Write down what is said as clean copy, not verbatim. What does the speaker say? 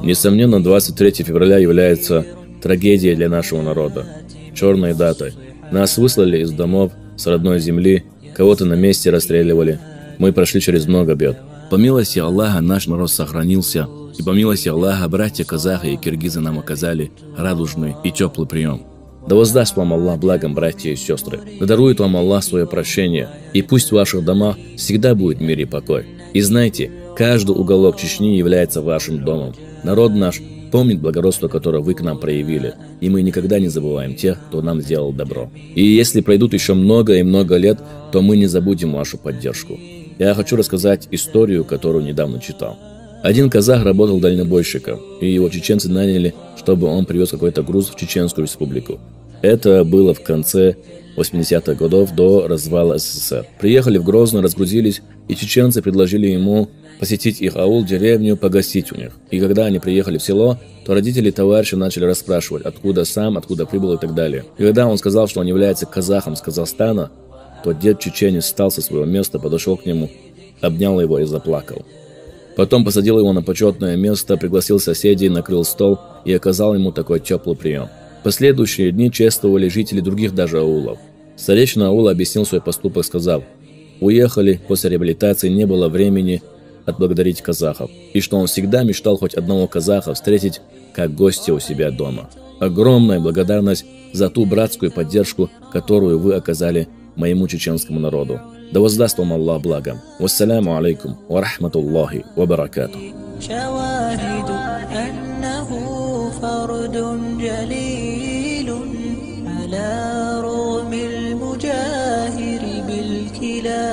Несомненно, 23 февраля является трагедией для нашего народа, черной датой. Нас выслали из домов, с родной земли, кого-то на месте расстреливали. Мы прошли через много бед. По милости Аллаха наш народ сохранился, и по милости Аллаха братья казахи и киргизы нам оказали радужный и теплый прием. Да воздаст вам Аллах благом, братья и сестры. Да дарует вам Аллах свое прощение, и пусть в ваших домах всегда будет мир и покой. И знайте, каждый уголок Чечни является вашим домом. Народ наш помнит благородство, которое вы к нам проявили, и мы никогда не забываем тех, кто нам сделал добро. И если пройдут еще много и много лет, то мы не забудем вашу поддержку. Я хочу рассказать историю, которую недавно читал. Один казах работал дальнобойщиком, и его чеченцы наняли, чтобы он привез какой-то груз в Чеченскую республику. Это было в конце 80-х годов до развала СССР. Приехали в Грозно, разгрузились, и чеченцы предложили ему посетить их аул, деревню, погостить у них. И когда они приехали в село, то родители товарища начали расспрашивать, откуда сам, откуда прибыл и так далее. И когда он сказал, что он является казахом с Казахстана, то дед-чеченец встал со своего места, подошел к нему, обнял его и заплакал. Потом посадил его на почетное место, пригласил соседей, накрыл стол и оказал ему такой теплый прием. В последующие дни чествовали жители других даже аулов. Старейшина аула объяснил свой поступок, сказав: уехали, после реабилитации не было времени отблагодарить казахов, и что он всегда мечтал хоть одного казаха встретить как гостя у себя дома. Огромная благодарность за ту братскую поддержку, которую вы оказали моему чеченскому народу. Да воздаст вам Аллах благом. Вассаляму алейкум ва рахматуллахи ва баракатух. على رغم المجاهر بالكلاب